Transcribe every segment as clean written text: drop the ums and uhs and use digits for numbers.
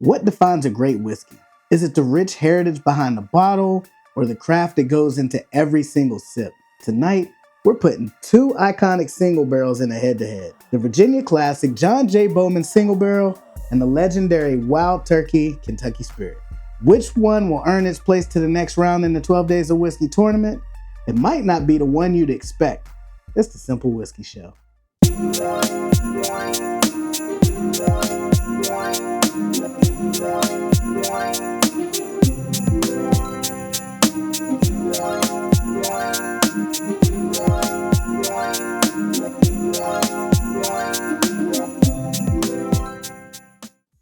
What defines a great whiskey? Is it the rich heritage behind the bottle or the craft that goes into every single sip? Tonight, we're putting two iconic single barrels in a head-to-head. The Virginia classic John J. Bowman single barrel and the legendary Wild Turkey Kentucky Spirit. Which one will earn its place to the next round in the 12 Days of Whiskey tournament? It might not be the one you'd expect. It's the Cynple Whiskey Show.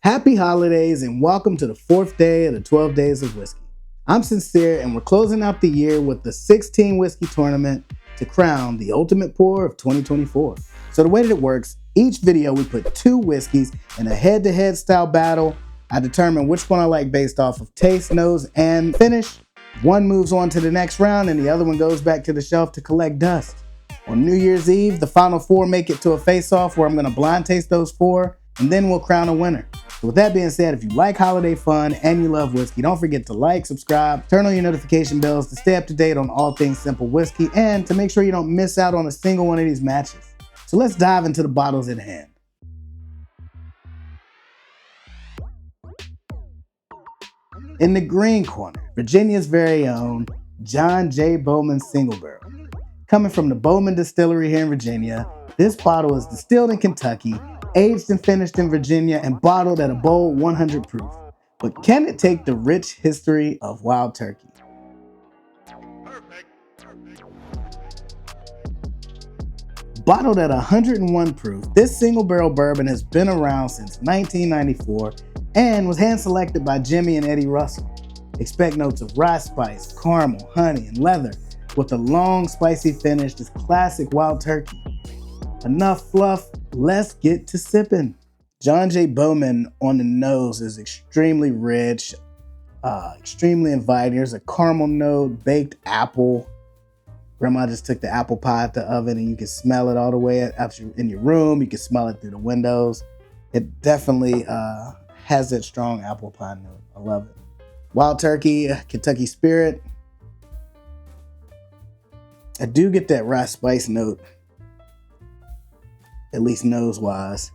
Happy holidays and welcome to the fourth day of the 12 Days of Whiskey. I'm Cyncere and we're closing out the year with the 16 Whiskey Tournament to crown the ultimate pour of 2024. So the way that it works, each video we put two whiskeys in a head-to-head style battle. I determine which one I like based off of taste, nose, and finish. One moves on to the next round and the other one goes back to the shelf to collect dust. On New Year's Eve, the final four make it to a face-off where I'm going to blind taste those four and then we'll crown a winner. So with that being said, if you like holiday fun and you love whiskey, don't forget to like, subscribe, turn on your notification bells to stay up to date on all things Cynple whiskey and to make sure you don't miss out on a single one of these matches. So let's dive into the bottles at hand. In the green corner, Virginia's very own John J. Bowman single barrel. Coming from the Bowman distillery here in Virginia, this bottle is distilled in Kentucky, aged and finished in Virginia, and bottled at a bold 100 proof. But can it take the rich history of Wild Turkey? Bottled at 101 proof, this single barrel bourbon has been around since 1994 and was hand selected by Jimmy and Eddie Russell. Expect notes of rye spice, caramel, honey, and leather with a long spicy finish. This classic Wild Turkey. Enough fluff, let's get to sipping. John J. Bowman on the nose is extremely rich, extremely inviting. There's a caramel note, baked apple. Grandma just took the apple pie out the oven and you can smell it all the way out in your room. You can smell it through the windows. It definitely has that strong apple pie note. I love it. Wild Turkey, Kentucky Spirit. I do get that rye spice note, at least nose-wise.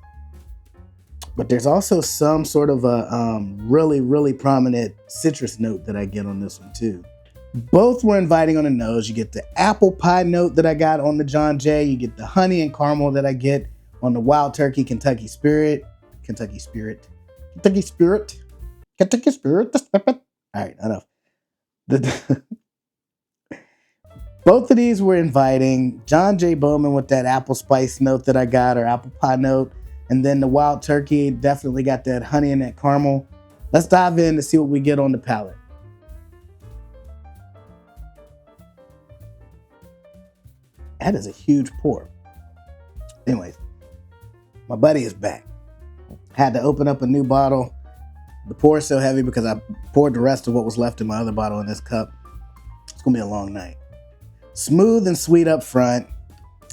But there's also some sort of a really prominent citrus note that I get on this one too. Both were inviting on the nose. You get the apple pie note that I got on the John J. You get the honey and caramel that I get on the Wild Turkey Kentucky Spirit. Kentucky Spirit. Kentucky Spirit. Kentucky Spirit. All right, enough. Both of these were inviting. John J. Bowman with that apple spice note that I got, or apple pie note. And then the Wild Turkey definitely got that honey and that caramel. Let's dive in to see what we get on the palate. That is a huge pour. Anyways, my buddy is back. Had to open up a new bottle. The pour is so heavy because I poured the rest of what was left in my other bottle in this cup. It's gonna be a long night. Smooth and sweet up front.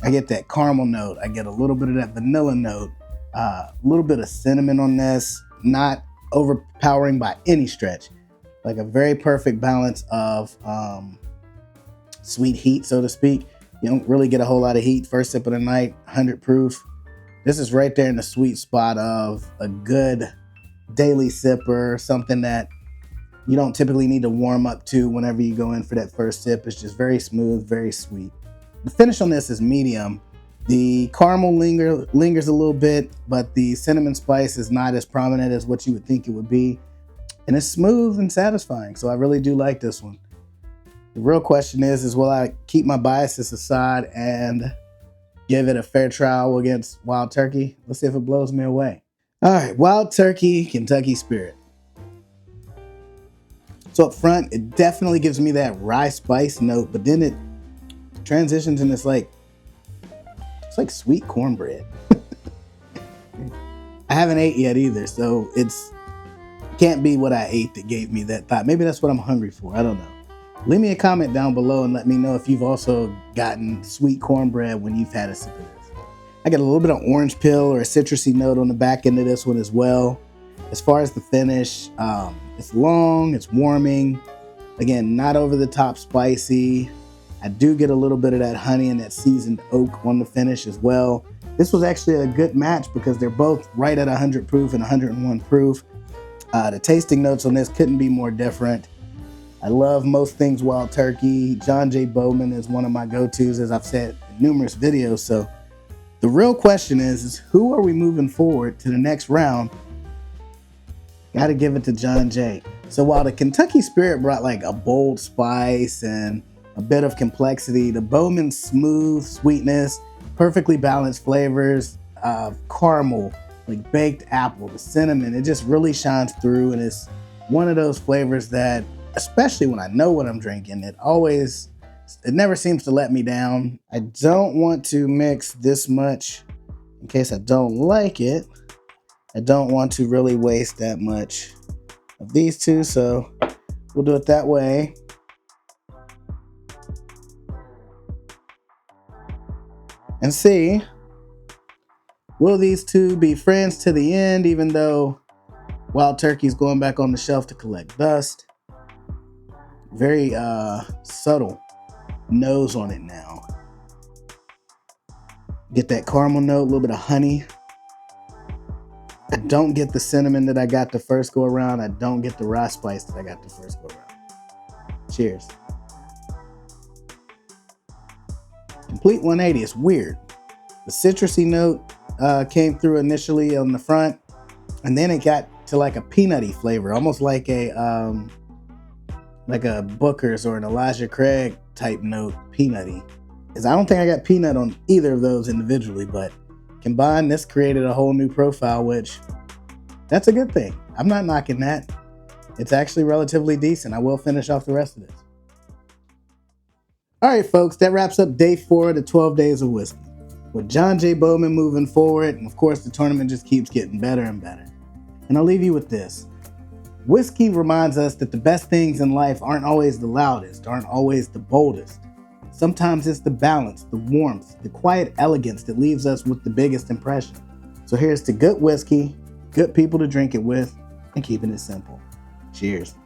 I get that caramel note. I get a little bit of that vanilla note. A little bit of cinnamon on this. Not overpowering by any stretch. Like a very perfect balance of sweet heat, so to speak. You don't really get a whole lot of heat first sip of the night. 100 proof. This is right there in the sweet spot of a good daily sipper. Something that you don't typically need to warm up to whenever you go in for that first sip. It's just very smooth, very sweet. The finish on this is medium. The caramel lingers a little bit, but the cinnamon spice is not as prominent as what you would think it would be. And it's smooth and satisfying, so I really do like this one. The real question is will I keep my biases aside and give it a fair trial against Wild Turkey? Let's see if it blows me away. All right, Wild Turkey Kentucky Spirit. So up front, it definitely gives me that rye spice note, but then it transitions and it's like sweet cornbread. I haven't ate yet either, so it's can't be what I ate that gave me that thought. Maybe that's what I'm hungry for. I don't know. Leave me a comment down below and let me know if you've also gotten sweet cornbread when you've had a sip of this. I get a little bit of orange peel or a citrusy note on the back end of this one as well. As far as the finish, it's long, it's warming. Again, not over the top spicy. I do get a little bit of that honey and that seasoned oak on the finish as well. This was actually a good match because they're both right at 100 proof and 101 proof. The tasting notes on this couldn't be more different. I love most things wild turkey. John J. Bowman is one of my go-tos, as I've said in numerous videos. So the real question is who are we moving forward to the next round? Got to give it to John J. So while the Kentucky Spirit brought like a bold spice and a bit of complexity, the Bowman's smooth sweetness, perfectly balanced flavors of caramel, like baked apple, the cinnamon, it just really shines through, and it's one of those flavors that, especially when I know what I'm drinking, it never seems to let me down. I don't want to mix this much in case I don't like it. I don't want to really waste that much of these two, so we'll do it that way. And see, will these two be friends to the end, even though Wild Turkey's going back on the shelf to collect dust? Very subtle nose on it now. Get that caramel note, a little bit of honey. I don't get the cinnamon that I got the first go around. I don't get the rye spice that I got the first go around. Cheers. Complete 180. It's weird. The citrusy note came through initially on the front, and then it got to like a peanutty flavor, almost like a Booker's or an Elijah Craig type note, peanutty. Because I don't think I got peanut on either of those individually, but combined, this created a whole new profile, which that's a good thing. I'm not knocking that. It's actually relatively decent. I will finish off the rest of this. All right, folks, that wraps up day 4 of the 12 days of whiskey. With John J. Bowman moving forward, and of course, the tournament just keeps getting better and better. And I'll leave you with this. Whiskey reminds us that the best things in life aren't always the loudest, aren't always the boldest. Sometimes it's the balance, the warmth, the quiet elegance that leaves us with the biggest impression. So here's to good whiskey, good people to drink it with, and keeping it simple. Cheers.